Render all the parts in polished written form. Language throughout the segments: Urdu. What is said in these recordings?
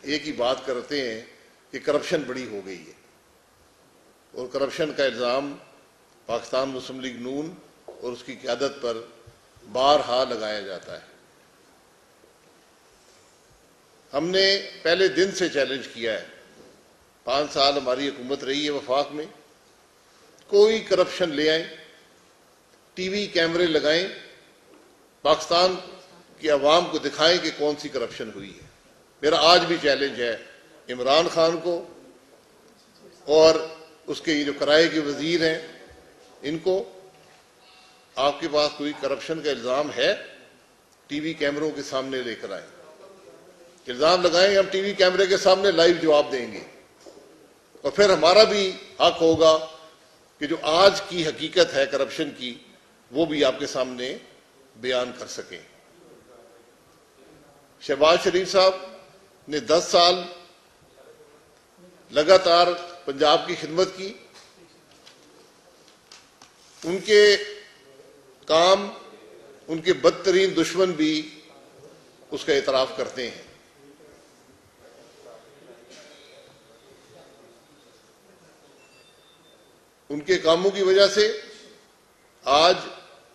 ایک ہی بات کرتے ہیں کہ کرپشن بڑی ہو گئی ہے، اور کرپشن کا الزام پاکستان مسلم لیگ نون اور اس کی قیادت پر بارہا لگایا جاتا ہے۔ ہم نے پہلے دن سے چیلنج کیا ہے، 5 سال ہماری حکومت رہی ہے وفاق میں، کوئی کرپشن لے آئیں، ٹی وی کیمرے لگائیں، پاکستان کی عوام کو دکھائیں کہ کون سی کرپشن ہوئی ہے۔ میرا آج بھی چیلنج ہے عمران خان کو اور اس کے یہ جو کرائے کے وزیر ہیں ان کو، آپ کے پاس کوئی کرپشن کا الزام ہے، ٹی وی کیمروں کے سامنے لے کر آئیں، الزام لگائیں، ہم ٹی وی کیمرے کے سامنے لائیو جواب دیں گے، اور پھر ہمارا بھی حق ہوگا کہ جو آج کی حقیقت ہے کرپشن کی وہ بھی آپ کے سامنے بیان کر سکیں۔ شہباز شریف صاحب نے 10 سال لگاتار پنجاب کی خدمت کی، ان کے کام ان کے بدترین دشمن بھی اس کا اعتراف کرتے ہیں۔ ان کے کاموں کی وجہ سے آج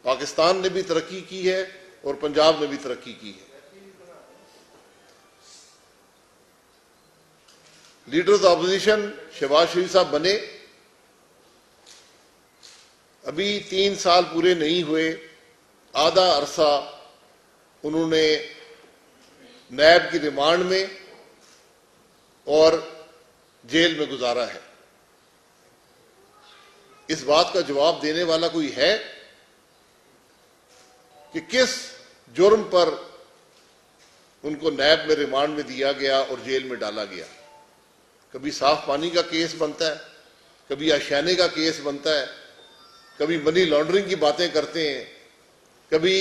پاکستان نے بھی ترقی کی ہے اور پنجاب نے بھی ترقی کی ہے۔ لیڈرز اپوزیشن شہباز شریف صاحب بنے، ابھی 3 سال پورے نہیں ہوئے، آدھا عرصہ انہوں نے نیب کی ریمانڈ میں اور جیل میں گزارا ہے۔ اس بات کا جواب دینے والا کوئی ہے کہ کس جرم پر ان کو نیب میں ریمانڈ میں دیا گیا اور جیل میں ڈالا گیا؟ کبھی صاف پانی کا کیس بنتا ہے، کبھی آشیانے کا کیس بنتا ہے، کبھی منی لانڈرنگ کی باتیں کرتے ہیں، کبھی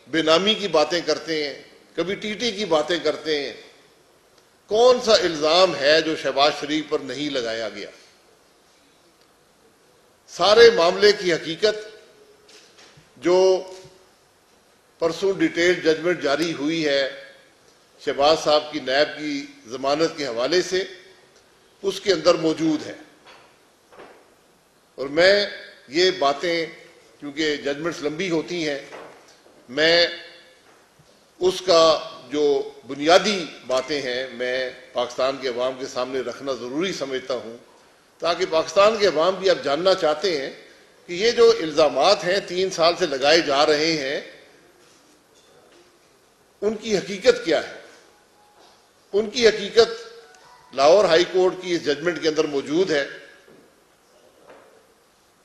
بے نامی کی باتیں کرتے ہیں، کبھی ٹی ٹی کی باتیں کرتے ہیں۔ کون سا الزام ہے جو شہباز شریف پر نہیں لگایا گیا؟ سارے معاملے کی حقیقت جو پرسوں ڈیٹیل ججمنٹ جاری ہوئی ہے شہباز صاحب کی نیب کی ضمانت کے حوالے سے، اس کے اندر موجود ہے، اور میں یہ باتیں کیونکہ ججمنٹس لمبی ہوتی ہیں، میں اس کا جو بنیادی باتیں ہیں میں پاکستان کے عوام کے سامنے رکھنا ضروری سمجھتا ہوں، تاکہ پاکستان کے عوام بھی اب جاننا چاہتے ہیں کہ یہ جو الزامات ہیں 3 سال سے لگائے جا رہے ہیں ان کی حقیقت کیا ہے۔ ان کی حقیقت لاہور ہائی کورٹ کی اس ججمنٹ کے اندر موجود ہے۔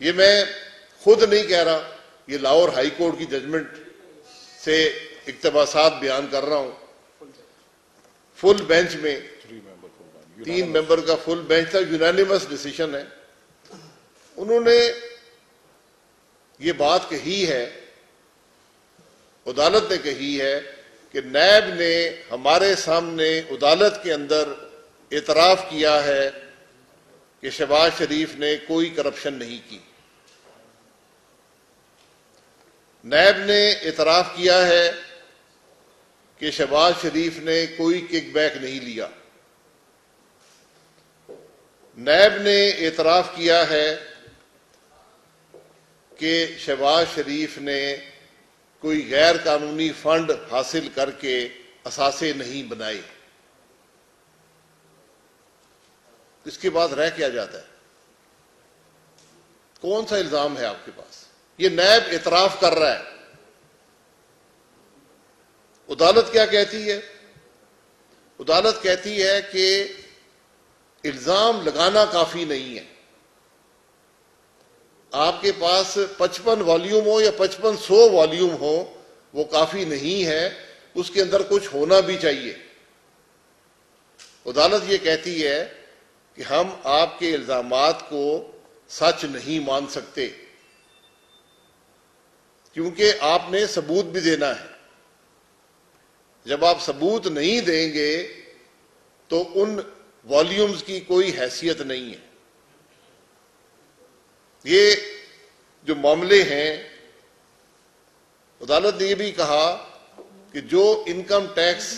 یہ میں خود نہیں کہہ رہا، یہ لاہور ہائی کورٹ کی ججمنٹ سے اقتباسات بیان کر رہا ہوں۔ فل بینچ میں 3 ممبر کا فل بینچ تھا، یونانیمس ڈیسیشن ہے، انہوں نے یہ بات کہی ہے، عدالت نے کہی ہے کہ نیب نے ہمارے سامنے عدالت کے اندر اعتراف کیا ہے کہ شہباز شریف نے کوئی کرپشن نہیں کی۔ نیب نے اعتراف کیا ہے کہ شہباز شریف نے کوئی کک بیک نہیں لیا۔ نیب نے اعتراف کیا ہے کہ شہباز شریف نے کوئی غیر قانونی فنڈ حاصل کر کے اثاثے نہیں بنائے۔ اس کے بعد رہ کیا جاتا ہے؟ کون سا الزام ہے آپ کے پاس؟ یہ نیب اعتراف کر رہا ہے۔ عدالت کیا کہتی ہے؟ عدالت کہتی ہے کہ الزام لگانا کافی نہیں ہے، آپ کے پاس 55 والیوم ہو یا 5500 والیوم ہو وہ کافی نہیں ہے، اس کے اندر کچھ ہونا بھی چاہیے۔ عدالت یہ کہتی ہے کہ ہم آپ کے الزامات کو سچ نہیں مان سکتے کیونکہ آپ نے ثبوت بھی دینا ہے۔ جب آپ ثبوت نہیں دیں گے تو ان والیومز کی کوئی حیثیت نہیں ہے۔ یہ جو معاملے ہیں، عدالت نے یہ بھی کہا کہ جو انکم ٹیکس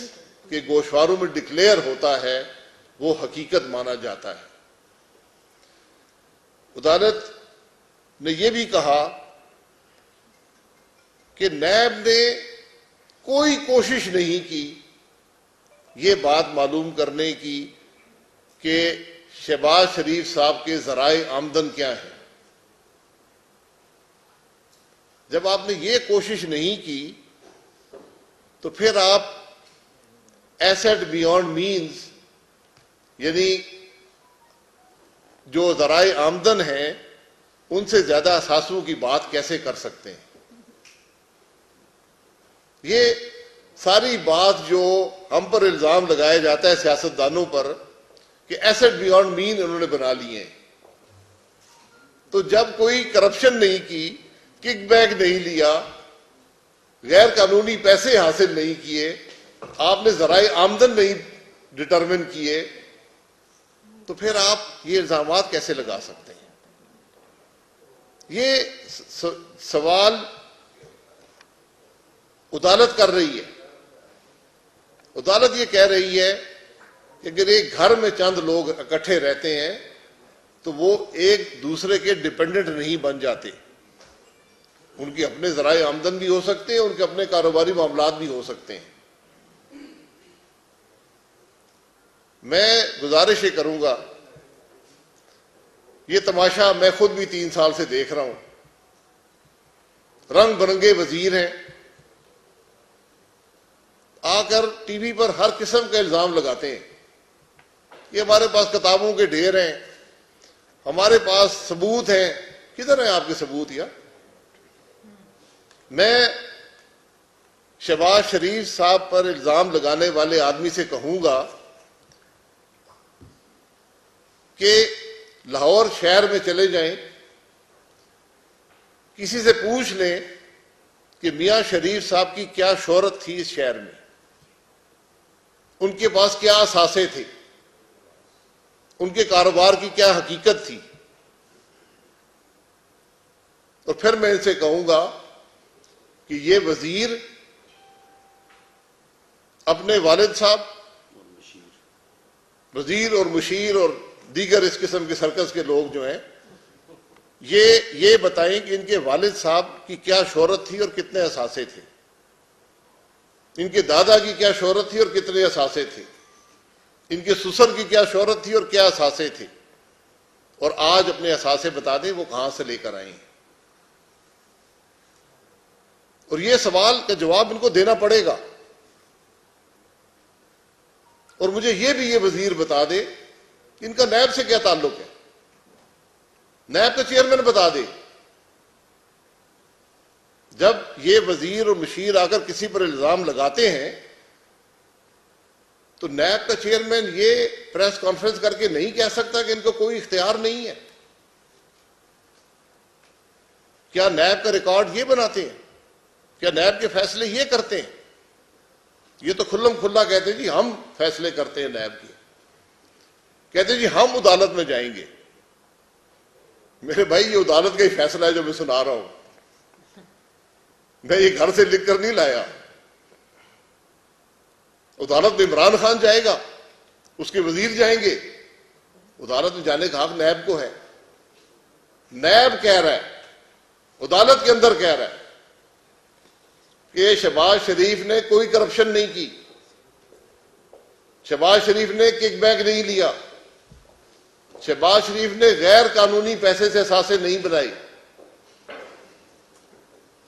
کہ گوشواروں میں ڈکلیئر ہوتا ہے وہ حقیقت مانا جاتا ہے۔ عدالت نے یہ بھی کہا کہ نیب نے کوئی کوشش نہیں کی یہ بات معلوم کرنے کی کہ شہباز شریف صاحب کے ذرائع آمدن کیا ہیں۔ جب آپ نے یہ کوشش نہیں کی تو پھر آپ ایسٹ بیونڈ مینز یعنی جو ذرائع آمدن ہیں ان سے زیادہ اثاثوں کی بات کیسے کر سکتے ہیں؟ یہ ساری بات جو ہم پر الزام لگایا جاتا ہے سیاستدانوں پر کہ ایسٹ بیونڈ مین انہوں نے بنا لیے ہیں، تو جب کوئی کرپشن نہیں کی، کک بیک نہیں لیا، غیر قانونی پیسے حاصل نہیں کیے، آپ نے ذرائع آمدن نہیں ڈٹرمن کیے، تو پھر آپ یہ الزامات کیسے لگا سکتے ہیں؟ یہ سوال عدالت کر رہی ہے۔ عدالت یہ کہہ رہی ہے کہ اگر ایک گھر میں چند لوگ اکٹھے رہتے ہیں تو وہ ایک دوسرے کے ڈیپینڈنٹ نہیں بن جاتے، ان کے اپنے ذرائع آمدن بھی ہو سکتے ہیں، ان کے اپنے کاروباری معاملات بھی ہو سکتے ہیں۔ میں گزارش یہ کروں گا، یہ تماشا میں خود بھی 3 سال سے دیکھ رہا ہوں، رنگ برنگے وزیر ہیں، آ کر ٹی وی پر ہر قسم کا الزام لگاتے ہیں۔ یہ ہمارے پاس کتابوں کے ڈھیر ہیں، ہمارے پاس ثبوت ہیں۔ کدھر ہیں آپ کے ثبوت؟ یا میں شہباز شریف صاحب پر الزام لگانے والے آدمی سے کہوں گا کہ لاہور شہر میں چلے جائیں، کسی سے پوچھ لیں کہ میاں شریف صاحب کی کیا شہرت تھی اس شہر میں، ان کے پاس کیا اثاثے تھے، ان کے کاروبار کی کیا حقیقت تھی، اور پھر میں ان سے کہوں گا کہ یہ وزیر اپنے والد صاحب، وزیر اور مشیر اور دیگر اس قسم کے سرکس کے لوگ جو ہیں، یہ بتائیں کہ ان کے والد صاحب کی کیا شہرت تھی اور کتنے اثاثے تھے، ان کے دادا کی کیا شہرت تھی اور کتنے اثاثے تھے، ان کے سسر کی کیا شہرت تھی اور کیا اثاثے تھے، اور آج اپنے اثاثے بتا دیں وہ کہاں سے لے کر آئے ہیں۔ اور یہ سوال کا جواب ان کو دینا پڑے گا، اور مجھے یہ وزیر بتا دے ان کا نیب سے کیا تعلق ہے، نیب کا چیئرمین بتا دے۔ جب یہ وزیر اور مشیر آ کر کسی پر الزام لگاتے ہیں تو نیب کا چیئرمین یہ پریس کانفرنس کر کے نہیں کہہ سکتا کہ ان کو کوئی اختیار نہیں ہے۔ کیا نیب کا ریکارڈ یہ بناتے ہیں؟ کیا نیب کے فیصلے یہ کرتے ہیں؟ یہ تو کھلم کھلا کہتے ہیں جی ہم فیصلے کرتے ہیں، نیب کے کہتے ہیں جی ہم عدالت میں جائیں گے۔ میرے بھائی یہ عدالت کا ہی فیصلہ ہے جو میں سنا رہا ہوں، میں یہ گھر سے لکھ کر نہیں لایا۔ عدالت میں عمران خان جائے گا، اس کے وزیر جائیں گے، عدالت میں جانے کا حق نیب کو ہے۔ نیب کہہ رہا ہے، عدالت کے اندر کہہ رہا ہے کہ شہباز شریف نے کوئی کرپشن نہیں کی، شہباز شریف نے کک بیک نہیں لیا، شہباز شریف نے غیر قانونی پیسے سے اثاثے نہیں بنائے۔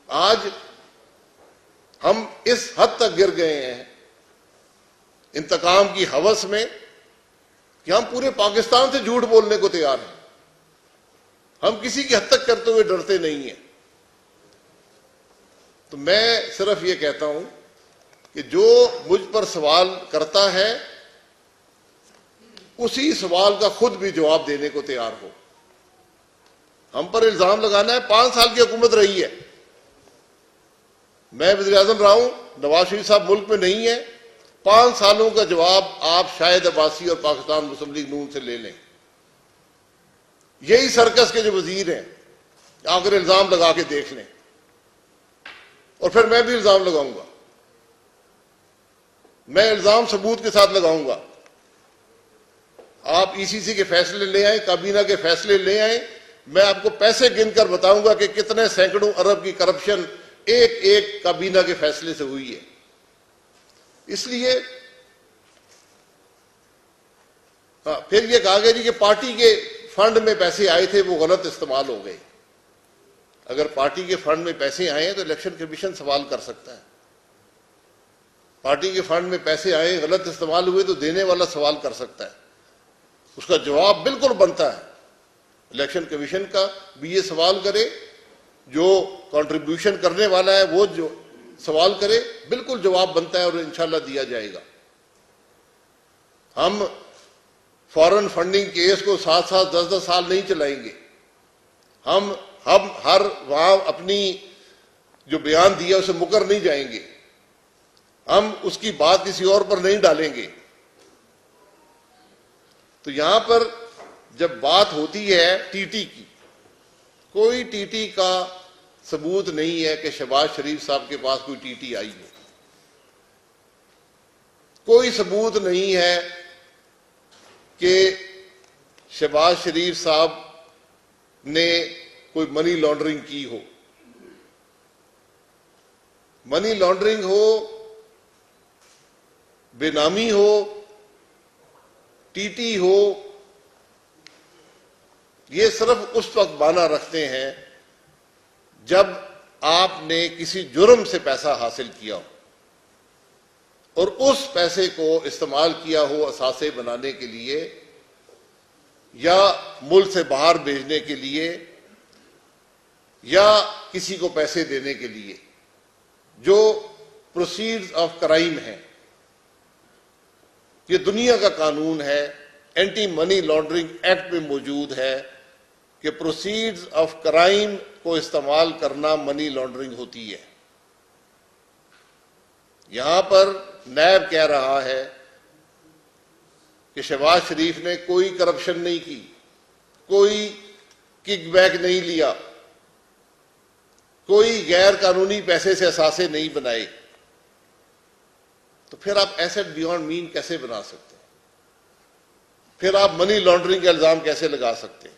آج ہم اس حد تک گر گئے ہیں انتقام کی ہوس میں کہ ہم پورے پاکستان سے جھوٹ بولنے کو تیار ہیں، ہم کسی کی حد تک کرتے ہوئے ڈرتے نہیں ہیں۔ تو میں صرف یہ کہتا ہوں کہ جو مجھ پر سوال کرتا ہے اسی سوال کا خود بھی جواب دینے کو تیار ہو۔ ہم پر الزام لگانا ہے، 5 سال کی حکومت رہی ہے، میں وزیر اعظم رہا ہوں، نواز شریف صاحب ملک میں نہیں ہے، 5 سالوں کا جواب آپ شاہد عباسی اور پاکستان مسلم لیگ نون سے لے لیں۔ یہی سرکس کے جو وزیر ہیں آ کر الزام لگا کے دیکھ لیں، اور پھر میں بھی الزام لگاؤں گا۔ میں الزام ثبوت کے ساتھ لگاؤں گا. آپ ای سی سی کے فیصلے لے آئیں, کابینہ کے فیصلے لے آئیں, میں آپ کو پیسے گن کر بتاؤں گا کہ کتنے سینکڑوں ارب کی کرپشن ایک ایک کابینہ کے فیصلے سے ہوئی ہے. اس لیے پھر یہ کہا گیا جی کہ پارٹی کے فنڈ میں پیسے آئے تھے وہ غلط استعمال ہو گئے. اگر پارٹی کے فنڈ میں پیسے آئے ہیں تو الیکشن کمیشن سوال کر سکتا ہے. پارٹی کے فنڈ میں پیسے آئے غلط استعمال ہوئے تو دینے والا سوال کر سکتا ہے. اس کا جواب بالکل بنتا ہے. الیکشن کمیشن کا بھی یہ سوال کرے, جو کنٹریبیوشن کرنے والا ہے وہ جو سوال کرے, بالکل جواب بنتا ہے اور انشاءاللہ دیا جائے گا. ہم فارن فنڈنگ کیس کو 7 10 سال نہیں چلائیں گے. ہم ہر وہاں اپنی جو بیان دیا اسے مکر نہیں جائیں گے. ہم اس کی بات کسی اور پر نہیں ڈالیں گے. تو یہاں پر جب بات ہوتی ہے ٹی ٹی کی, کوئی ٹی ٹی کا ثبوت نہیں ہے کہ شہباز شریف صاحب کے پاس کوئی ٹی ٹی آئی ہے. کوئی ثبوت نہیں ہے کہ شہباز شریف صاحب نے کوئی منی لانڈرنگ کی ہو. منی لانڈرنگ ہو, بے نامی ہو, ٹی ٹی ہو, یہ صرف اس وقت بانا رکھتے ہیں جب آپ نے کسی جرم سے پیسہ حاصل کیا ہو اور اس پیسے کو استعمال کیا ہو اثاثے بنانے کے لیے یا ملک سے باہر بھیجنے کے لیے یا کسی کو پیسے دینے کے لیے, جو پروسیڈز آف کرائم ہیں. یہ دنیا کا قانون ہے, اینٹی منی لانڈرنگ ایکٹ میں موجود ہے کہ پروسیڈز آف کرائم کو استعمال کرنا منی لانڈرنگ ہوتی ہے. یہاں پر نیب کہہ رہا ہے کہ شہباز شریف نے کوئی کرپشن نہیں کی, کوئی کک بیک نہیں لیا, کوئی غیر قانونی پیسے سے اثاثے نہیں بنائے. تو پھر آپ ایسٹ بیونڈ مین کیسے بنا سکتے ہیں؟ پھر آپ منی لانڈرنگ کے الزام کیسے لگا سکتے ہیں؟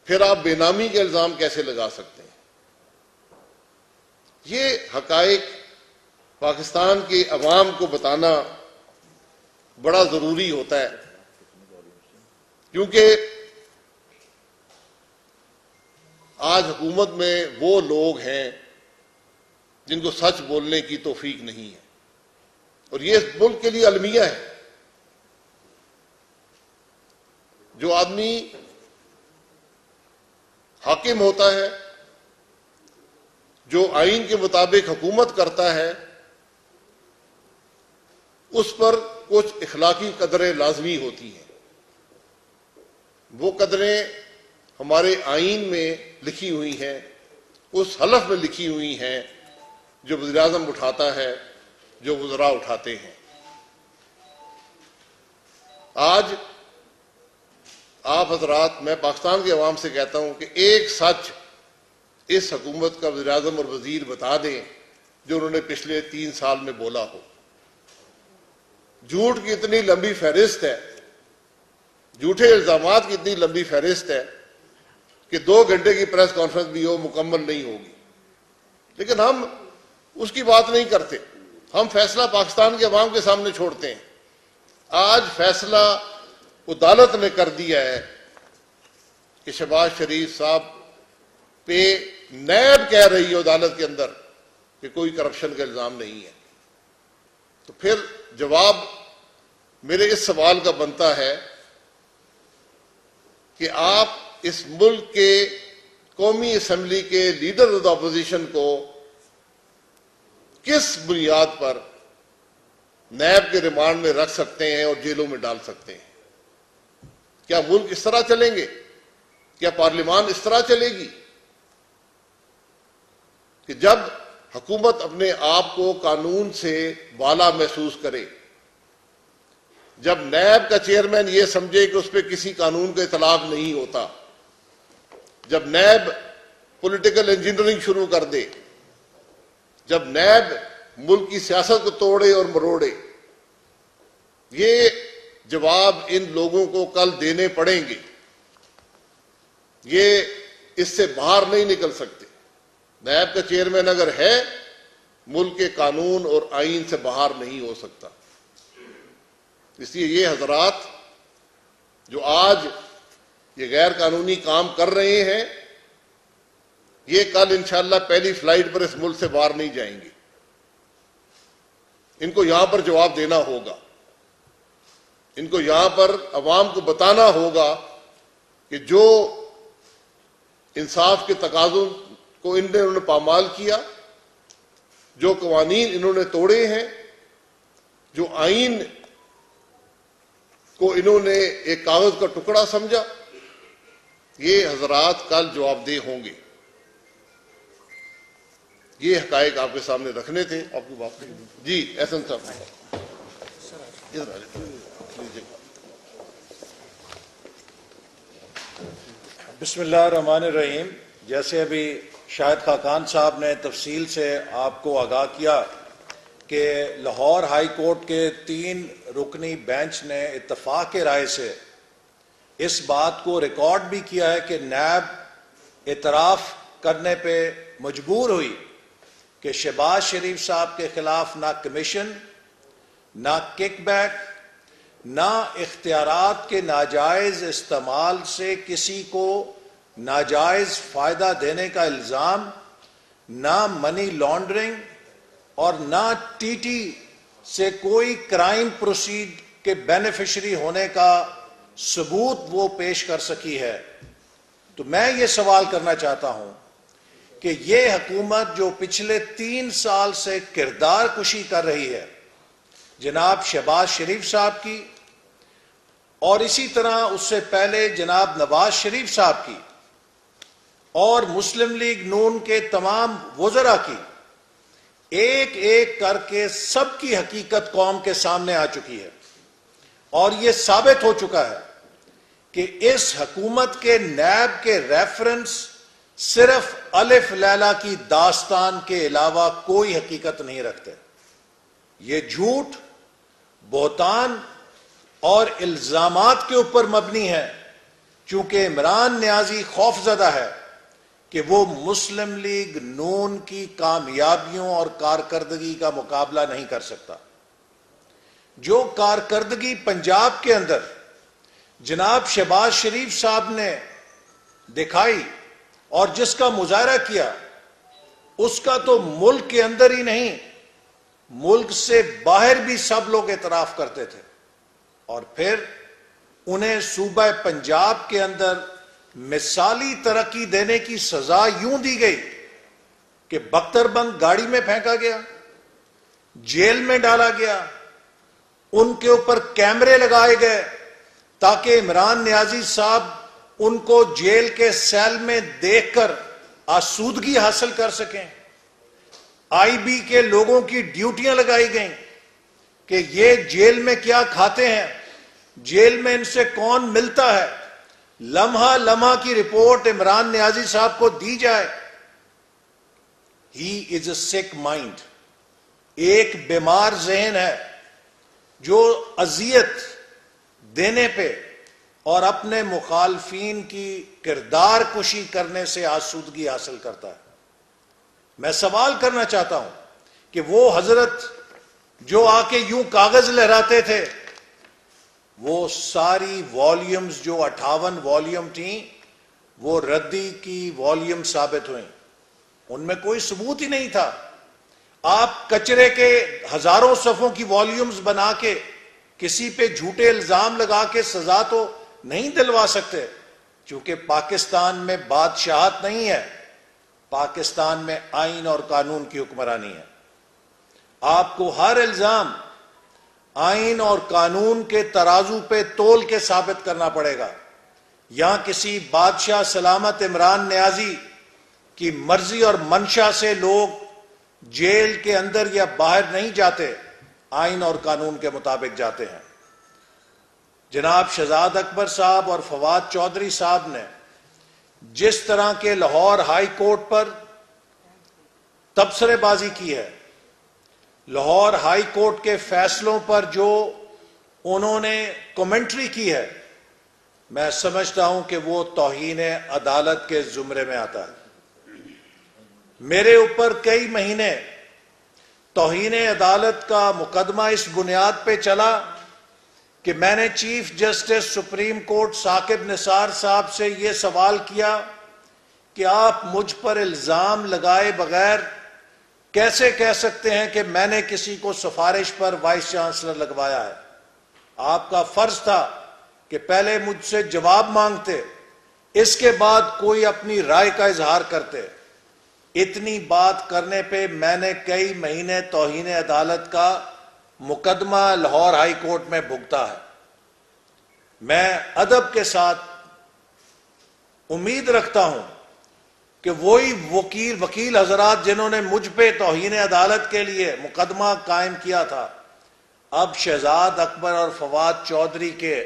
پھر آپ بے نامی کے الزام کیسے لگا سکتے ہیں؟ یہ حقائق پاکستان کے عوام کو بتانا بڑا ضروری ہوتا ہے, کیونکہ آج حکومت میں وہ لوگ ہیں جن کو سچ بولنے کی توفیق نہیں ہے, اور یہ ملک کے لیے المیہ ہے. جو آدمی حاکم ہوتا ہے, جو آئین کے مطابق حکومت کرتا ہے, اس پر کچھ اخلاقی قدریں لازمی ہوتی ہیں. وہ قدریں ہمارے آئین میں لکھی ہوئی ہیں, اس حلف میں لکھی ہوئی ہیں جو وزیر اعظم اٹھاتا ہے, جو وزراء اٹھاتے ہیں. آج آپ حضرات, میں پاکستان کے عوام سے کہتا ہوں کہ ایک سچ اس حکومت کا وزیر اعظم اور وزیر بتا دیں جو انہوں نے پچھلے 3 سال میں بولا ہو. جھوٹ کی اتنی لمبی فہرست ہے, جھوٹے الزامات کی اتنی لمبی فہرست ہے کہ 2 گھنٹے کی پریس کانفرنس بھی ہو مکمل نہیں ہوگی. لیکن ہم اس کی بات نہیں کرتے, ہم فیصلہ پاکستان کے عوام کے سامنے چھوڑتے ہیں. آج فیصلہ عدالت نے کر دیا ہے کہ شہباز شریف صاحب پہ نیب کہہ رہی ہے عدالت کے اندر کہ کوئی کرپشن کا الزام نہیں ہے. تو پھر جواب میرے اس سوال کا بنتا ہے کہ آپ اس ملک کے قومی اسمبلی کے لیڈر آف دا اپوزیشن کو کس بنیاد پر نیب کے ریمانڈ میں رکھ سکتے ہیں اور جیلوں میں ڈال سکتے ہیں؟ کیا ملک اس طرح چلیں گے؟ کیا پارلیمان اس طرح چلے گی کہ جب حکومت اپنے آپ کو قانون سے بالا محسوس کرے, جب نیب کا چیئرمین یہ سمجھے کہ اس پہ کسی قانون کا اطلاق نہیں ہوتا, جب نیب پولیٹیکل انجینئرنگ شروع کر دے, جب نیب ملک کی سیاست کو توڑے اور مروڑے, یہ جواب ان لوگوں کو کل دینے پڑیں گے. یہ اس سے باہر نہیں نکل سکتے. نیب کا چیئرمین اگر ہے، ملک کے قانون اور آئین سے باہر نہیں ہو سکتا. اس لیے یہ حضرات جو آج یہ غیر قانونی کام کر رہے ہیں، یہ کل انشاءاللہ پہلی فلائٹ پر اس ملک سے باہر نہیں جائیں گے. ان کو یہاں پر جواب دینا ہوگا. ان کو یہاں پر عوام کو بتانا ہوگا کہ جو انصاف کے تقاضوں کو انہوں نے پامال کیا، جو قوانین انہوں نے توڑے ہیں، جو آئین کو انہوں نے ایک کاغذ کا ٹکڑا سمجھا، یہ حضرات کل جواب دہ ہوں گے. یہ حقائق آپ کے سامنے رکھنے تھے. آپ کی بات جی احسن صاحب ادھر آ جائیں. بسم اللہ الرحمن الرحیم. جیسے ابھی شاہد خاقان صاحب نے تفصیل سے آپ کو آگاہ کیا کہ لاہور ہائی کورٹ کے 3 رکنی بینچ نے اتفاق کے رائے سے اس بات کو ریکارڈ بھی کیا ہے کہ نیب اعتراف کرنے پہ مجبور ہوئی کہ شہباز شریف صاحب کے خلاف نہ کمیشن، نہ کک بیک، نہ اختیارات کے ناجائز استعمال سے کسی کو ناجائز فائدہ دینے کا الزام، نہ منی لانڈرنگ اور نہ ٹی ٹی سے کوئی کرائم پروسیڈ کے بینیفیشری ہونے کا ثبوت وہ پیش کر سکی ہے. تو میں یہ سوال کرنا چاہتا ہوں کہ یہ حکومت جو پچھلے 3 سال سے کردار کشی کر رہی ہے جناب شہباز شریف صاحب کی، اور اسی طرح اس سے پہلے جناب نواز شریف صاحب کی اور مسلم لیگ نون کے تمام وزراء کی، ایک ایک کر کے سب کی حقیقت قوم کے سامنے آ چکی ہے. اور یہ ثابت ہو چکا ہے کہ اس حکومت کے نیب کے ریفرنس صرف الف لیلا کی داستان کے علاوہ کوئی حقیقت نہیں رکھتے. یہ جھوٹ، بہتان اور الزامات کے اوپر مبنی ہے، چونکہ عمران نیازی خوفزدہ ہے کہ وہ مسلم لیگ نون کی کامیابیوں اور کارکردگی کا مقابلہ نہیں کر سکتا. جو کارکردگی پنجاب کے اندر جناب شہباز شریف صاحب نے دکھائی اور جس کا مظاہرہ کیا، اس کا تو ملک کے اندر ہی نہیں، ملک سے باہر بھی سب لوگ اعتراف کرتے تھے. اور پھر انہیں صوبہ پنجاب کے اندر مثالی ترقی دینے کی سزا یوں دی گئی کہ بختر بند گاڑی میں پھینکا گیا، جیل میں ڈالا گیا، ان کے اوپر کیمرے لگائے گئے تاکہ عمران نیازی صاحب ان کو جیل کے سیل میں دیکھ کر آسودگی حاصل کر سکیں. آئی بی کے لوگوں کی ڈیوٹیاں لگائی گئیں کہ یہ جیل میں کیا کھاتے ہیں، جیل میں ان سے کون ملتا ہے، لمحہ لمحہ کی رپورٹ عمران نیازی صاحب کو دی جائے. ہی از اے سک مائنڈ، ایک بیمار ذہن ہے جو اذیت دینے پہ اور اپنے مخالفین کی کردار کشی کرنے سے آسودگی حاصل کرتا ہے. میں سوال کرنا چاہتا ہوں کہ وہ حضرت جو آ کے یوں کاغذ لہراتے تھے، وہ ساری والیومز جو 58 والیوم تھیں وہ ردی کی والیوم ثابت ہوئیں. ان میں کوئی ثبوت ہی نہیں تھا. آپ کچرے کے ہزاروں صفوں کی والیومز بنا کے کسی پہ جھوٹے الزام لگا کے سزا تو نہیں دلوا سکتے، چونکہ پاکستان میں بادشاہت نہیں ہے، پاکستان میں آئین اور قانون کی حکمرانی ہے. آپ کو ہر الزام آئین اور قانون کے ترازو پہ تول کے ثابت کرنا پڑے گا. یہاں کسی بادشاہ سلامت عمران نیازی کی مرضی اور منشا سے لوگ جیل کے اندر یا باہر نہیں جاتے، آئین اور قانون کے مطابق جاتے ہیں. جناب شہزاد اکبر صاحب اور فواد چودھری صاحب نے جس طرح کے لاہور ہائی کورٹ پر تبصرے بازی کی ہے، لاہور ہائی کورٹ کے فیصلوں پر جو انہوں نے کمنٹری کی ہے، میں سمجھتا ہوں کہ وہ توہین عدالت کے زمرے میں آتا ہے۔ میرے اوپر کئی مہینے توہین عدالت کا مقدمہ اس بنیاد پہ چلا کہ میں نے chief justice supreme court Saqib Nisar صاحب سے یہ سوال کیا کہ آپ مجھ پر الزام لگائے بغیر کیسے کہہ سکتے ہیں کہ میں نے کسی کو سفارش پر وائس چانسلر لگوایا ہے؟ آپ کا فرض تھا کہ پہلے مجھ سے جواب مانگتے، اس کے بعد کوئی اپنی رائے کا اظہار کرتے۔ اتنی بات کرنے پہ میں نے کئی مہینے توہین عدالت کا مقدمہ لاہور ہائی کورٹ میں بھگتا ہے۔ میں ادب کے ساتھ امید رکھتا ہوں کہ وہی وکیل حضرات جنہوں نے مجھ پہ توہین عدالت کے لیے مقدمہ قائم کیا تھا، اب شہزاد اکبر اور فواد چودھری کے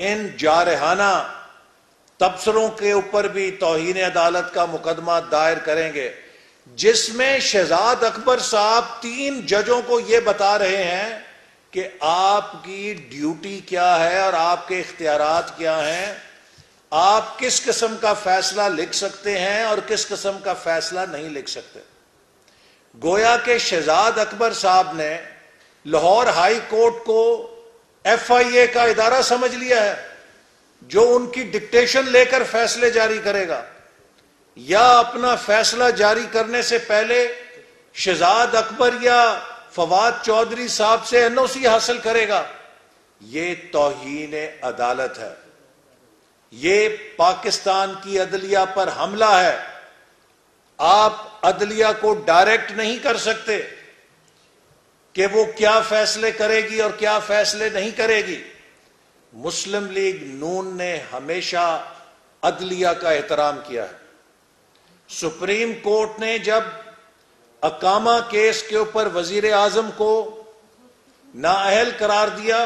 ان جارحانہ تبصروں کے اوپر بھی توہین عدالت کا مقدمہ دائر کریں گے، جس میں شہزاد اکبر صاحب 3 ججوں کو یہ بتا رہے ہیں کہ آپ کی ڈیوٹی کیا ہے اور آپ کے اختیارات کیا ہیں، آپ کس قسم کا فیصلہ لکھ سکتے ہیں اور کس قسم کا فیصلہ نہیں لکھ سکتے۔ گویا کہ شہزاد اکبر صاحب نے لاہور ہائی کورٹ کو FIA کا ادارہ سمجھ لیا ہے جو ان کی ڈکٹیشن لے کر فیصلے جاری کرے گا، یا اپنا فیصلہ جاری کرنے سے پہلے شہزاد اکبر یا فواد چودھری صاحب سے NOC حاصل کرے گا۔ یہ توہین عدالت ہے، یہ پاکستان کی عدلیہ پر حملہ ہے۔ آپ عدلیہ کو ڈائریکٹ نہیں کر سکتے کہ وہ کیا فیصلے کرے گی اور کیا فیصلے نہیں کرے گی۔ مسلم لیگ نون نے ہمیشہ عدلیہ کا احترام کیا ہے۔ سپریم کورٹ نے جب اقامہ کیس کے اوپر وزیر اعظم کو نااہل قرار دیا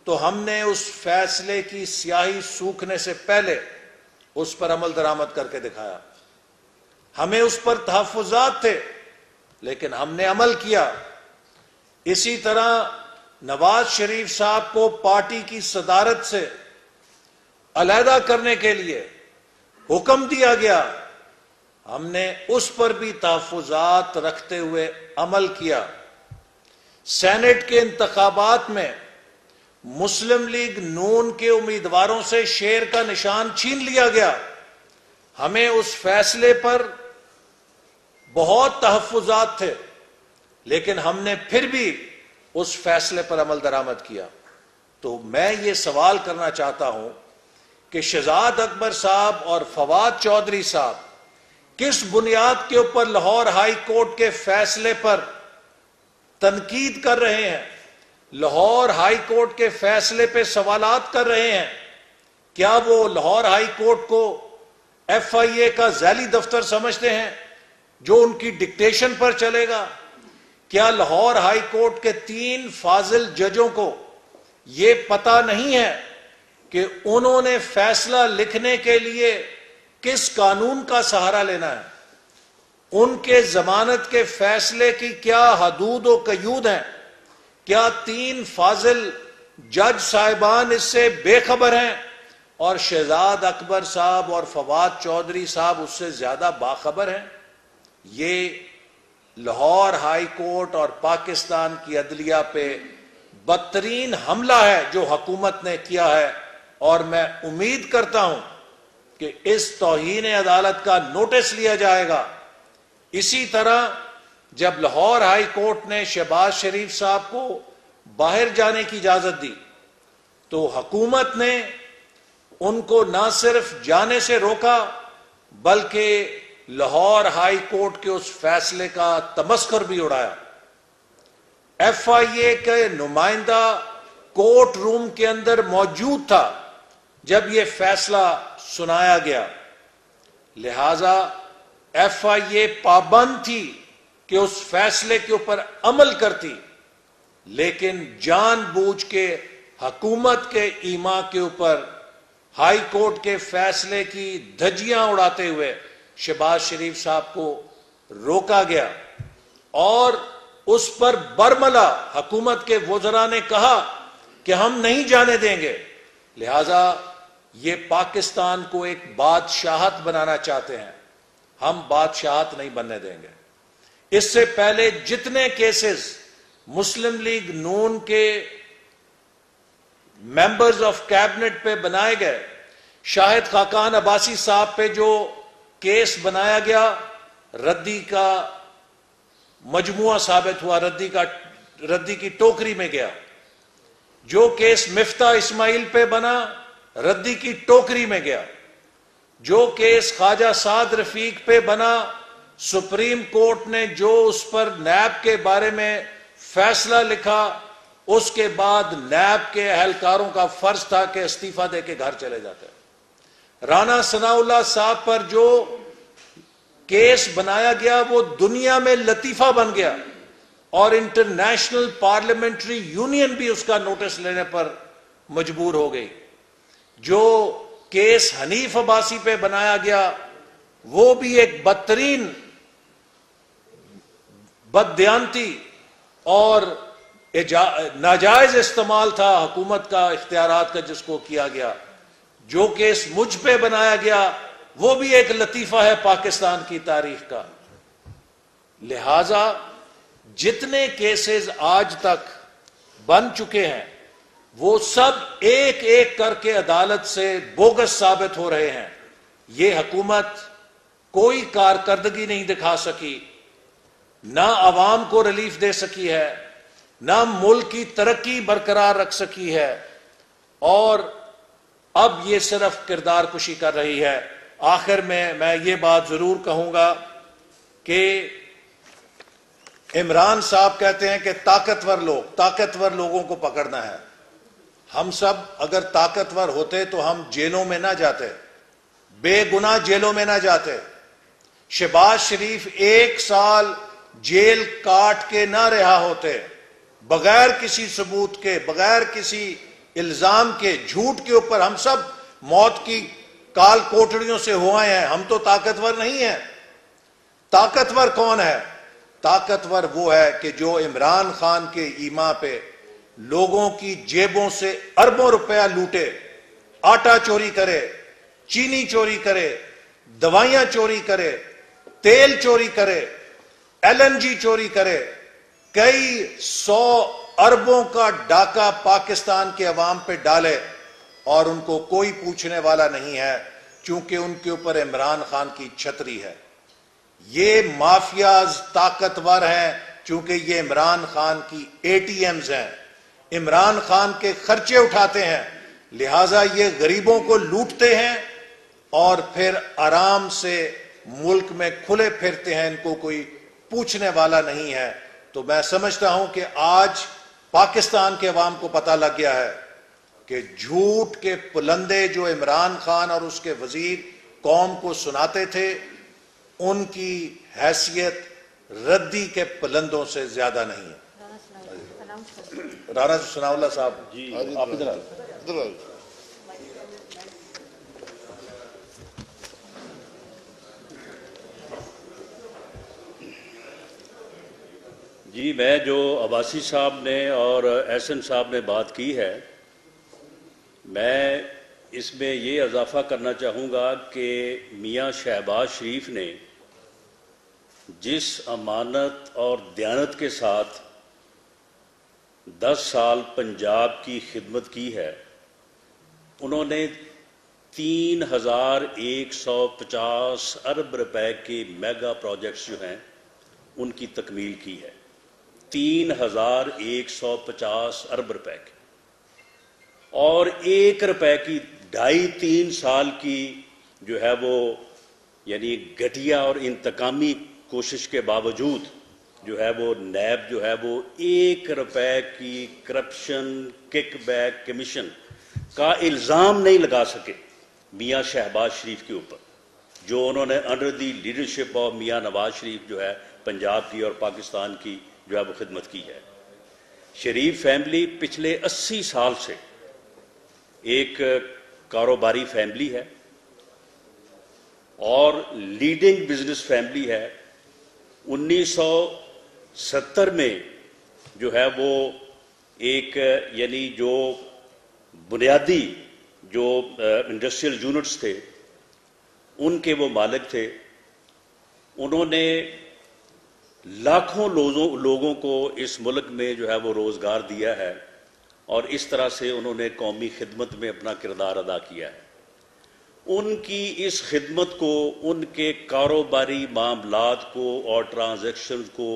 تو ہم نے اس فیصلے کی سیاہی سوکھنے سے پہلے اس پر عمل درآمد کر کے دکھایا۔ ہمیں اس پر تحفظات تھے لیکن ہم نے عمل کیا۔ اسی طرح نواز شریف صاحب کو پارٹی کی صدارت سے علیحدہ کرنے کے لیے حکم دیا گیا، ہم نے اس پر بھی تحفظات رکھتے ہوئے عمل کیا۔ سینٹ کے انتخابات میں مسلم لیگ نون کے امیدواروں سے شیر کا نشان چھین لیا گیا، ہمیں اس فیصلے پر بہت تحفظات تھے لیکن ہم نے پھر بھی اس فیصلے پر عمل درآمد کیا۔ تو میں یہ سوال کرنا چاہتا ہوں کہ شہزاد اکبر صاحب اور فواد چودھری صاحب کس بنیاد کے اوپر لاہور ہائی کورٹ کے فیصلے پر تنقید کر رہے ہیں، لاہور ہائی کورٹ کے فیصلے پہ سوالات کر رہے ہیں؟ کیا وہ لاہور ہائی کورٹ کو FIA کا ذیلی دفتر سمجھتے ہیں جو ان کی ڈکٹیشن پر چلے گا؟ کیا لاہور ہائی کورٹ کے 3 فاضل ججوں کو یہ پتہ نہیں ہے کہ انہوں نے فیصلہ لکھنے کے لیے کس قانون کا سہارا لینا ہے؟ ان کے ضمانت کے فیصلے کی کیا حدود و قیود ہیں؟ کیا 3 فاضل جج صاحبان اس سے بے خبر ہیں اور شہزاد اکبر صاحب اور فواد چودھری صاحب اس سے زیادہ باخبر ہیں؟ یہ لاہور ہائی کورٹ اور پاکستان کی عدلیہ پہ بدترین حملہ ہے جو حکومت نے کیا ہے، اور میں امید کرتا ہوں کہ اس توہین عدالت کا نوٹس لیا جائے گا۔ اسی طرح جب لاہور ہائی کورٹ نے شہباز شریف صاحب کو باہر جانے کی اجازت دی تو حکومت نے ان کو نہ صرف جانے سے روکا بلکہ لاہور ہائی کورٹ کے اس فیصلے کا تمسخر بھی اڑایا۔ FIA کے نمائندہ کورٹ روم کے اندر موجود تھا جب یہ فیصلہ سنایا گیا، لہذا FIA پابند تھی کہ اس فیصلے کے اوپر عمل کرتی، لیکن جان بوجھ کے حکومت کے ایما کے اوپر ہائی کورٹ کے فیصلے کی دھجیاں اڑاتے ہوئے شہباز شریف صاحب کو روکا گیا، اور اس پر برملا حکومت کے وزراء نے کہا کہ ہم نہیں جانے دیں گے. لہذا یہ پاکستان کو ایک بادشاہت بنانا چاہتے ہیں, ہم بادشاہت نہیں بننے دیں گے. اس سے پہلے جتنے کیسز مسلم لیگ نون کے ممبرز آف کیبنٹ پہ بنائے گئے, شاہد خاقان عباسی صاحب پہ جو کیس بنایا گیا, ردی کا مجموعہ ثابت ہوا, ردی کی ٹوکری میں گیا. جو کیس مفتاح اسماعیل پہ بنا, ردی کی ٹوکری میں گیا. جو کیس خواجہ سعد رفیق پہ بنا, سپریم کورٹ نے جو اس پر نیب کے بارے میں فیصلہ لکھا, اس کے بعد نیب کے اہلکاروں کا فرض تھا کہ استعفیٰ دے کے گھر چلے جاتے. رانا ثناء اللہ صاحب پر جو کیس بنایا گیا وہ دنیا میں لطیفہ بن گیا, اور انٹرنیشنل پارلیمنٹری یونین بھی اس کا نوٹس لینے پر مجبور ہو گئی. جو کیس حنیف عباسی پہ بنایا گیا وہ بھی ایک بدترین بددیانتی اور ناجائز استعمال تھا حکومت کا اختیارات کا جس کو کیا گیا. جو کیس مجھ پہ بنایا گیا وہ بھی ایک لطیفہ ہے پاکستان کی تاریخ کا. لہذا جتنے کیسز آج تک بن چکے ہیں وہ سب ایک ایک کر کے عدالت سے بوگس ثابت ہو رہے ہیں. یہ حکومت کوئی کارکردگی نہیں دکھا سکی, نہ عوام کو ریلیف دے سکی ہے, نہ ملک کی ترقی برقرار رکھ سکی ہے, اور اب یہ صرف کردار کشی کر رہی ہے. آخر میں یہ بات ضرور کہوں گا کہ عمران صاحب کہتے ہیں کہ طاقتور لوگوں کو پکڑنا ہے. ہم سب اگر طاقتور ہوتے تو ہم جیلوں میں نہ جاتے, بے گناہ جیلوں میں نہ جاتے. شہباز شریف 1 سال جیل کاٹ کے نہ رہا ہوتے, بغیر کسی ثبوت کے, بغیر کسی الزام کے, جھوٹ کے اوپر. ہم سب موت کی کال کوٹڑیوں سے ہوئے ہیں, ہم تو طاقتور نہیں ہیں. طاقتور کون ہے؟ طاقتور وہ ہے کہ جو عمران خان کے ایما پہ لوگوں کی جیبوں سے اربوں روپیہ لوٹے, آٹا چوری کرے, چینی چوری کرے, دوائیاں چوری کرے, تیل چوری کرے, LNG چوری کرے, کئی 100 اربوں کا ڈاکہ پاکستان کے عوام پہ ڈالے, اور ان کو کوئی پوچھنے والا نہیں ہے چونکہ ان کے اوپر عمران خان کی چھتری ہے. یہ مافیاز طاقتور ہیں چونکہ یہ عمران خان کی ATMs ہیں, عمران خان کے خرچے اٹھاتے ہیں. لہٰذا یہ غریبوں کو لوٹتے ہیں اور پھر آرام سے ملک میں کھلے پھرتے ہیں, ان کو کوئی پوچھنے والا نہیں ہے. تو میں سمجھتا ہوں کہ آج پاکستان کے عوام کو پتہ لگ گیا ہے کہ جھوٹ کے پلندے جو عمران خان اور اس کے وزیر قوم کو سناتے تھے, ان کی حیثیت ردی کے پلندوں سے زیادہ نہیں ہے. رانا ثناء اللہ صاحب جی, آپ ادھر آئیں. جی, میں جو عباسی صاحب نے اور احسن صاحب نے بات کی ہے, میں اس میں یہ اضافہ کرنا چاہوں گا کہ میاں شہباز شریف نے جس امانت اور دیانت کے ساتھ 10 سال پنجاب کی خدمت کی ہے, انہوں نے 3150 ارب روپے کے میگا پروجیکٹس جو ہیں ان کی تکمیل کی ہے. 3150 ارب روپے کے, اور 1 روپے کی 2.5-3 سال کی جو ہے وہ یعنی گھٹیا اور انتقامی کوشش کے باوجود جو ہے وہ نیب جو ہے وہ 1 روپے کی کرپشن کک بیک کمیشن کا الزام نہیں لگا سکے میاں شہباز شریف کے اوپر, جو انہوں نے under the leadership of Mian Nawaz شریف جو ہے پنجاب کی اور پاکستان کی جو ہے وہ خدمت کی ہے. شریف فیملی پچھلے 80 سال سے ایک کاروباری فیملی ہے اور لیڈنگ بزنس فیملی ہے. 1970 میں جو ہے وہ ایک یعنی جو بنیادی جو انڈسٹریل یونٹس تھے ان کے وہ مالک تھے. انہوں نے لاکھوں لوگوں کو اس ملک میں جو ہے وہ روزگار دیا ہے اور اس طرح سے انہوں نے قومی خدمت میں اپنا کردار ادا کیا ہے. ان کی اس خدمت کو، ان کے کاروباری معاملات کو اور ٹرانزیکشن کو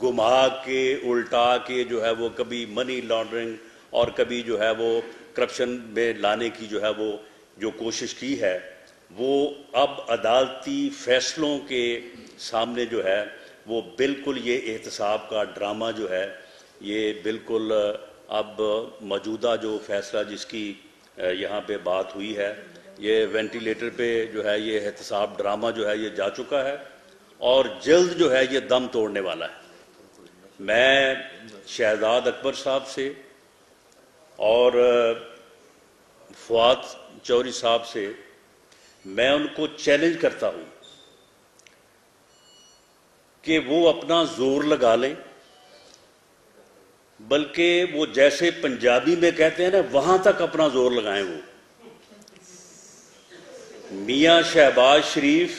گما کے الٹا کے جو ہے وہ کبھی منی لانڈرنگ اور کبھی جو ہے وہ کرپشن میں لانے کی جو ہے وہ جو کوشش کی ہے، وہ اب عدالتی فیصلوں کے سامنے جو ہے وہ بالکل یہ احتساب کا ڈرامہ جو ہے یہ بالکل اب موجودہ جو فیصلہ جس کی یہاں پہ بات ہوئی ہے، یہ وینٹیلیٹر پہ جو ہے یہ احتساب ڈرامہ جو ہے یہ جا چکا ہے اور جلد جو ہے یہ دم توڑنے والا ہے. میں شہزاد اکبر صاحب سے اور فواد چوہدری صاحب سے میں ان کو چیلنج کرتا ہوں کہ وہ اپنا زور لگا لیں، بلکہ وہ جیسے پنجابی میں کہتے ہیں نا وہاں تک اپنا زور لگائیں. وہ میاں شہباز شریف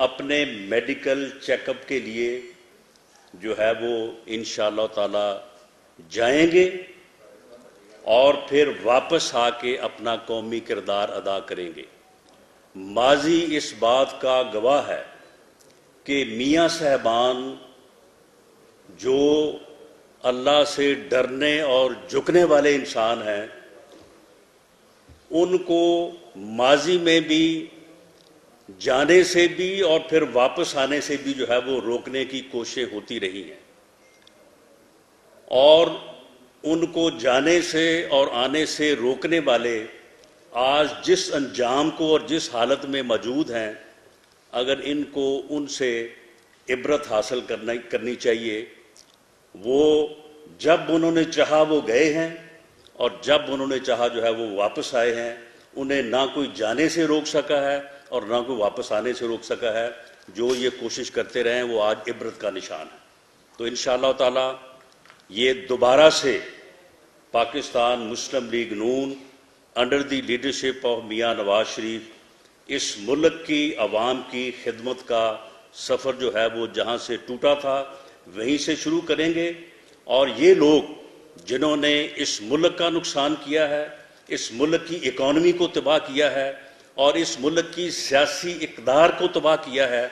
اپنے میڈیکل چیک اپ کے لیے جو ہے وہ انشاءاللہ تعالی جائیں گے اور پھر واپس آ کے اپنا قومی کردار ادا کریں گے. ماضی اس بات کا گواہ ہے کہ میاں صاحبان جو اللہ سے ڈرنے اور جھکنے والے انسان ہیں، ان کو ماضی میں بھی جانے سے بھی اور پھر واپس آنے سے بھی جو ہے وہ روکنے کی کوششیں ہوتی رہی ہیں، اور ان کو جانے سے اور آنے سے روکنے والے آج جس انجام کو اور جس حالت میں موجود ہیں، اگر ان کو ان سے عبرت حاصل کرنی چاہیے. وہ جب انہوں نے چاہا وہ گئے ہیں اور جب انہوں نے چاہا جو ہے وہ واپس آئے ہیں. انہیں نہ کوئی جانے سے روک سکا ہے اور نہ کوئی واپس آنے سے روک سکا ہے. جو یہ کوشش کرتے رہے وہ آج عبرت کا نشان ہے. تو انشاءاللہ تعالی یہ دوبارہ سے Pakistan Muslim League Noon under the leadership of Mian Nawaz شریف اس ملک کی عوام کی خدمت کا سفر جو ہے وہ جہاں سے ٹوٹا تھا وہیں سے شروع کریں گے. اور یہ لوگ جنہوں نے اس ملک کا نقصان کیا ہے، اس ملک کی اکانومی کو تباہ کیا ہے اور اس ملک کی سیاسی اقدار کو تباہ کیا ہے،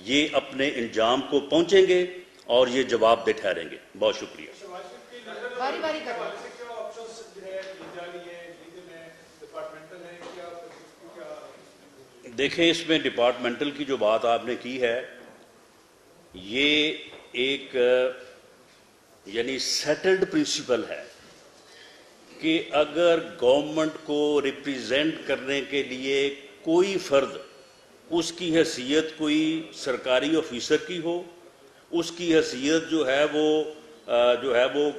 یہ اپنے انجام کو پہنچیں گے اور یہ جواب دہ ٹھہریں گے. بہت شکریہ. دیکھیں اس میں ڈپارٹمنٹل کی جو بات آپ نے کی ہے یہ ایک یعنی سیٹلڈ پرنسپل ہے کہ اگر گورنمنٹ کو ریپریزنٹ کرنے کے لیے کوئی فرد اس کی حیثیت کوئی سرکاری آفیسر کی ہو، اس کی حیثیت جو ہے وہ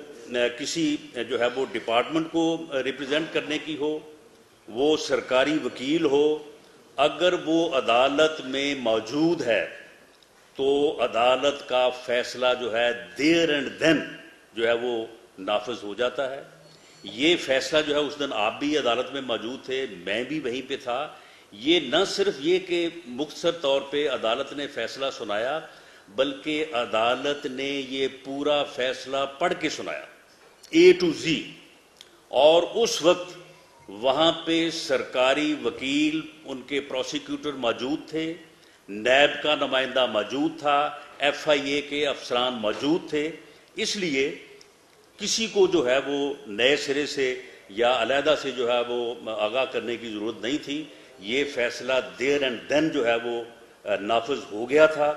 کسی جو ہے وہ ڈپارٹمنٹ کو ریپریزنٹ کرنے کی ہو، وہ سرکاری وکیل ہو، اگر وہ عدالت میں موجود ہے تو عدالت کا فیصلہ جو ہے دیر اینڈ دین جو ہے وہ نافذ ہو جاتا ہے. یہ فیصلہ جو ہے اس دن آپ بھی عدالت میں موجود تھے، میں بھی وہیں پہ تھا. یہ نہ صرف یہ کہ مختصر طور پہ عدالت نے فیصلہ سنایا بلکہ عدالت نے یہ پورا فیصلہ پڑھ کے سنایا A to Z. اور اس وقت وہاں پہ سرکاری وکیل ان کے پروسیکیوٹر موجود تھے، نیب کا نمائندہ موجود تھا، FIA کے افسران موجود تھے. اس لیے کسی کو جو ہے وہ نئے سرے سے یا علیحدہ سے جو ہے وہ آگاہ کرنے کی ضرورت نہیں تھی. یہ فیصلہ دیر اینڈ دین جو ہے وہ نافذ ہو گیا تھا.